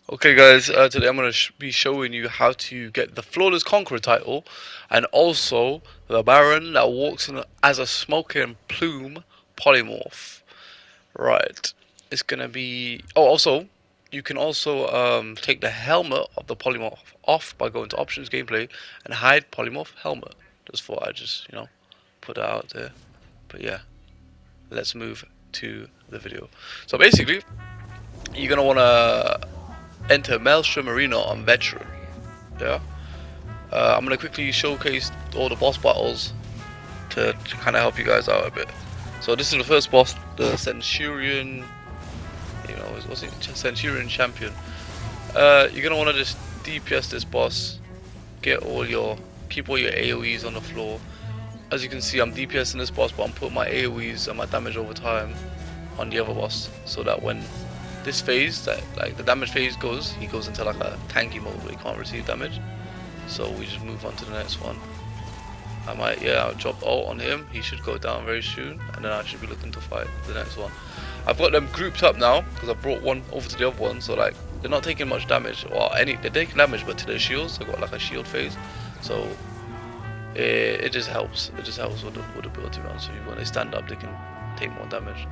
Okay guys, today I'm going to be showing you how to get the Flawless Conqueror title and also the Baron that walks in as a smoking plume polymorph. Right, it's going to be... Oh, also, you can also take the helmet of the polymorph off by going to options gameplay and hide polymorph helmet. Just thought I'd put that out there. But yeah, let's move to the video. So basically, you're going to want to enter Maelstrom Arena on Veteran. Yeah. I'm gonna quickly showcase all the boss battles to kind of help you guys out a bit. So this is the first boss, the Centurion. What's it? Centurion Champion. You're gonna want to just DPS this boss. Keep all your AOE's on the floor. As you can see, I'm DPSing this boss, but I'm putting my AOE's and my damage over time on the other boss, so that when this phase, the damage phase goes, he goes into like a tanky mode where he can't receive damage. So we just move on to the next one. I'll drop ult on him. He should go down very soon, and then I should be looking to fight the next one. I've got them grouped up now because I brought one over to the other one, so like they're not taking much damage, or they're taking damage, but to their shields, I got like a shield phase, so it just helps. It just helps with the build, to be honest with you. When they stand up, they can take more damage.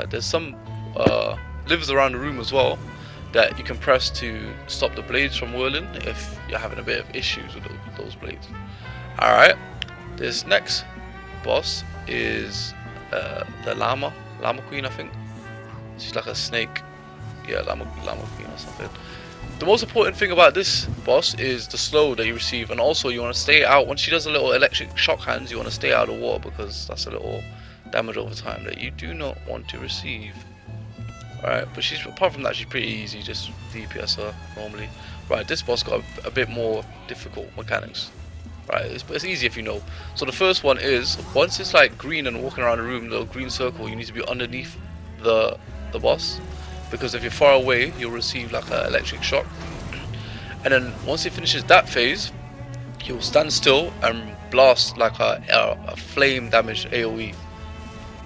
There's some livers around the room as well that you can press to stop the blades from whirling if you're having a bit of issues with those blades. Alright, this next boss is the Llama Queen, I think. She's like a snake. Yeah, Llama Queen or something. The most important thing about this boss is the slow that you receive, and also you want to stay out. When she does a little electric shock hands, you want to stay out of the water because that's a little damage over time that you do not want to receive. Alright, but apart from that, she's pretty easy, just DPS her normally. Right, this boss got a bit more difficult mechanics. Right, it's easy if you know. So the first one is, once it's like green and walking around the room, little green circle, you need to be underneath the boss. Because if you're far away, you'll receive like an electric shock. And then once it finishes that phase, you'll stand still and blast like a flame damage AoE.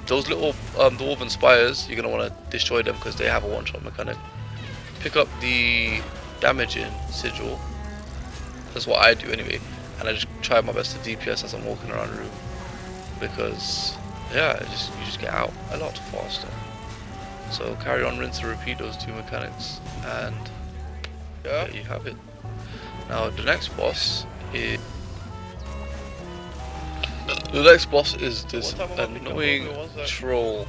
Those little dwarven spires, you're going to want to destroy them because they have a one-shot mechanic. Pick up the damaging sigil. That's what I do anyway. And I just try my best to DPS as I'm walking around the room. Because, yeah, you just get out a lot faster. So carry on, rinse and repeat those two mechanics. And yeah, there you have it. Now the next boss is... this annoying troll.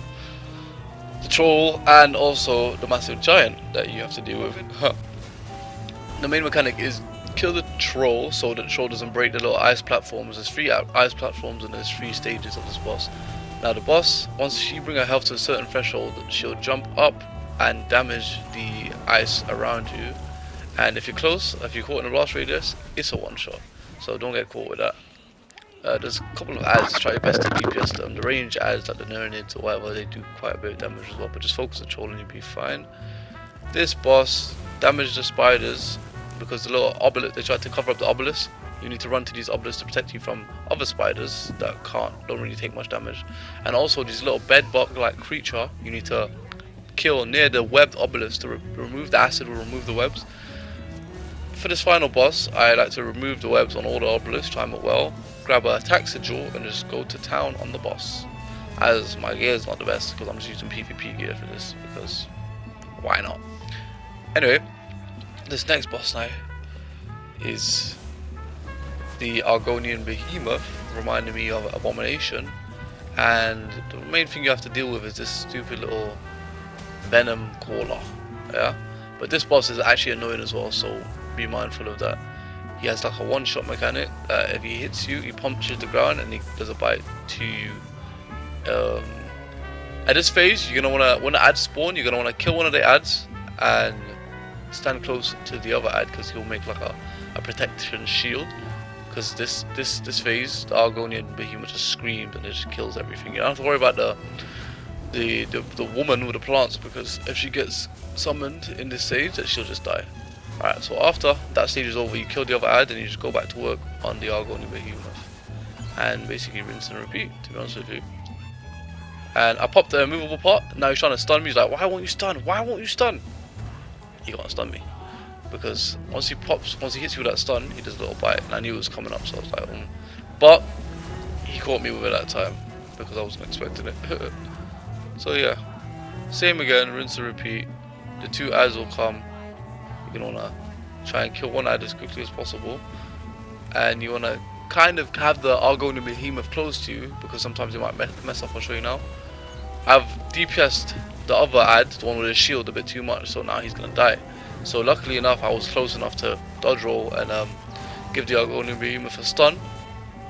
The troll and also the massive giant that you have to deal with. The main mechanic is kill the troll so that the troll doesn't break the little ice platforms. There's 3 ice platforms and there's 3 stages of this boss. Now the boss, once she brings her health to a certain threshold, she'll jump up and damage the ice around you. And if you're close, if you're caught in a blast radius, it's a one-shot. So don't get caught with that. There's a couple of ads, try your best to DPS them. The range ads like the Nernids or whatever, they do quite a bit of damage as well, but just focus on troll and you'll be fine. This boss damages the spiders because the little obelisk, they try to cover up the obelisk. You need to run to these obelisks to protect you from other spiders that don't really take much damage. And also these little bedbug like creature you need to kill near the webbed obelisk to remove the acid or remove the webs. For this final boss, I like to remove the webs on all the obelisks, time it well, grab a attack sigil and just go to town on the boss. As my gear is not the best because I'm just using PvP gear for this, because why not? Anyway, this next boss now is the Argonian Behemoth, reminding me of Abomination, and the main thing you have to deal with is this stupid little venom caller. Yeah, but this boss is actually annoying as well, so be mindful of that. He has like a one-shot mechanic. If he hits you, he punches the ground and he does a bite to you. At this phase, you're gonna wanna, when the ads spawn, you're gonna wanna kill one of the ads and stand close to the other ad because he'll make like a protection shield. Because this phase, the Argonian Behemoth just screams and it just kills everything. You don't have to worry about the woman with the plants, because if she gets summoned in this stage, that she'll just die. Alright, so after that stage is over, you kill the other ad and you just go back to work on the Argonian Behemoth. And basically rinse and repeat, to be honest with you. And I popped the immovable pot, now he's trying to stun me, he's like, why won't you stun? Why won't you stun? he can't stun me. Because once he hits you with that stun, he does a little bite, and I knew it was coming up, so I was like, But he caught me with it that time because I wasn't expecting it. So yeah, same again, rinse and repeat. The two ads will come. You're gonna wanna try and kill one ad as quickly as possible, and you wanna kind of have the Argonian Behemoth close to you because sometimes it might mess up. I'll show you now. I've DPS'd the other ad, the one with the shield, a bit too much, so now he's gonna die. So luckily enough, I was close enough to dodge roll and give the Argonian Behemoth a stun,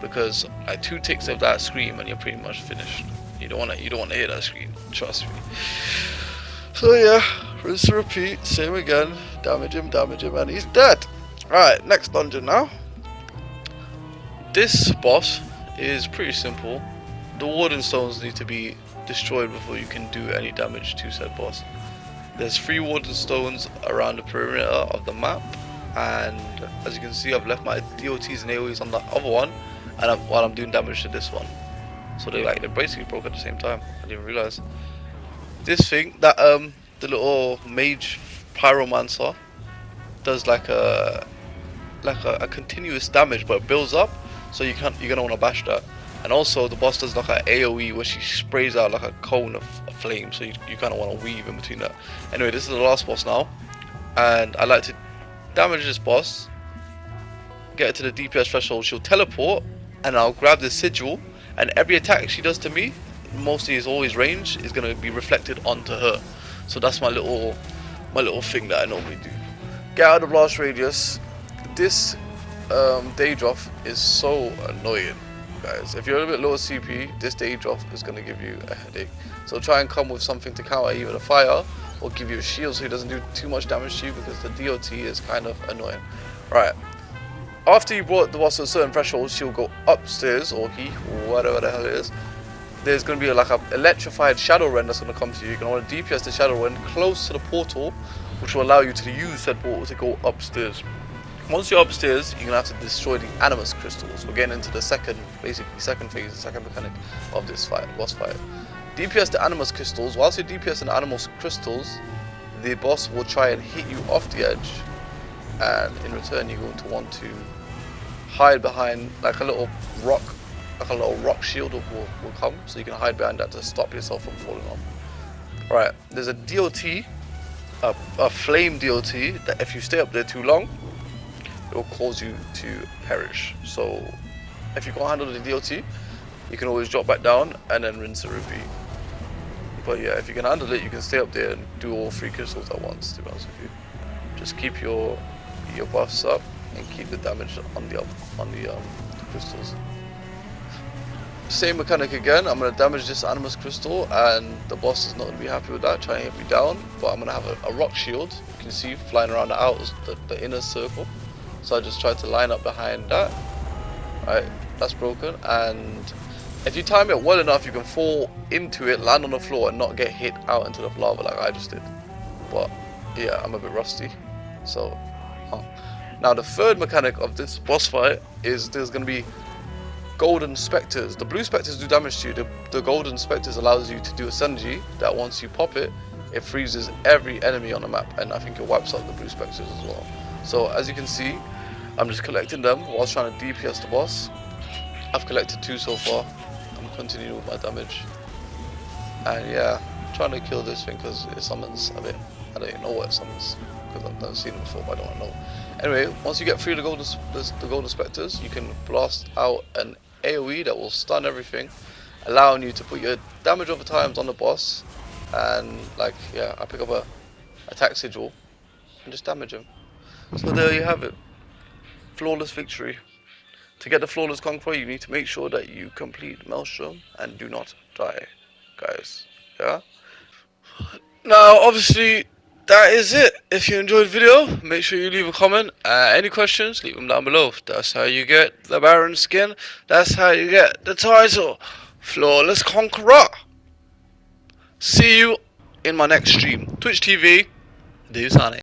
because like 2 ticks of that scream and you're pretty much finished. You don't wanna hear that scream, trust me. So yeah, rinse and repeat, same again, damage him, and he's dead. Alright, next dungeon now. This boss is pretty simple. The Warden Stones need to be destroyed before you can do any damage to said boss. There's 3 Warden Stones around the perimeter of the map, and as you can see, I've left my DOTs and AoEs on the other one, and while I'm doing damage to this one. So they basically broke at the same time. I didn't realize. This thing, that the little mage pyromancer does like a continuous damage, but it builds up, so you're gonna want to bash that. And also the boss does like an AoE where she sprays out like a cone of flame, so you kind of want to weave in between that. Anyway, this is the last boss now, and I like to damage this boss, get it to the DPS threshold, she'll teleport, and I'll grab the sigil, and every attack she does to me, mostly is always range, is going to be reflected onto her. So that's my little thing that I normally do. Get out of the blast radius. This Daedroth is so annoying, guys. If you're a bit lower CP, this Daedroth is going to give you a headache. So try and come with something to counter either the fire or give you a shield so he doesn't do too much damage to you, because the DOT is kind of annoying. Right. After you brought the boss to a certain threshold, she'll go upstairs, or he, whatever the hell it is. There's going to be like a electrified shadow rend that's going to come to you. You're going to want to DPS the shadow rend close to the portal, which will allow you to use that portal to go upstairs. Once you're upstairs, you're going to have to destroy the animus crystals. We're getting into the second phase, the second mechanic of this boss fight. DPS the animus crystals. Whilst you're DPSing the animus crystals, the boss will try and hit you off the edge, and in return you're going to want to hide behind like a little rock. Like a little rock shield will come, so you can hide behind that to stop yourself from falling off. Right, there's a DOT, a flame DOT, that if you stay up there too long, it will cause you to perish. So if you can't handle the DOT, you can always drop back down and then rinse and repeat. But yeah, if you can handle it, you can stay up there and do all 3 crystals at once, to be honest with you. Just keep your buffs up and keep the damage on the crystals. Same mechanic again. I'm going to damage this animus crystal, and the boss is not going to be happy with that, trying to hit me down, but I'm going to have a rock shield, you can see, flying around the inner circle. So I just try to line up behind that. Right, that's broken, and if you time it well enough, you can fall into it, land on the floor, and not get hit out into the lava like I just did. But yeah, I'm a bit rusty. So now the third mechanic of this boss fight is there's going to be golden specters. The blue specters do damage to you. The golden specters allows you to do a synergy that once you pop it, it freezes every enemy on the map, and I think it wipes out the blue specters as well. So as you can see, I'm just collecting them whilst trying to DPS the boss. I've collected 2 so far. I'm continuing with my damage, and yeah, trying to kill this thing because it summons a bit. I don't even know what it summons because I've never seen it before, but I don't know. Anyway, once you get through the golden specters, you can blast out an AoE that will stun everything, allowing you to put your damage over times on the boss, and like, yeah, I pick up a attack sigil and just damage him. So there you have it, flawless victory. To get the flawless conqueror, you need to make sure that you complete Maelstrom and do not die, guys. Yeah. Now, obviously, that is it. If you enjoyed the video, make sure you leave a comment. Any questions, leave them down below. That's how you get the Baron skin. That's how you get the title, Flawless Conqueror. See you in my next stream. Twitch TV, do Sonic.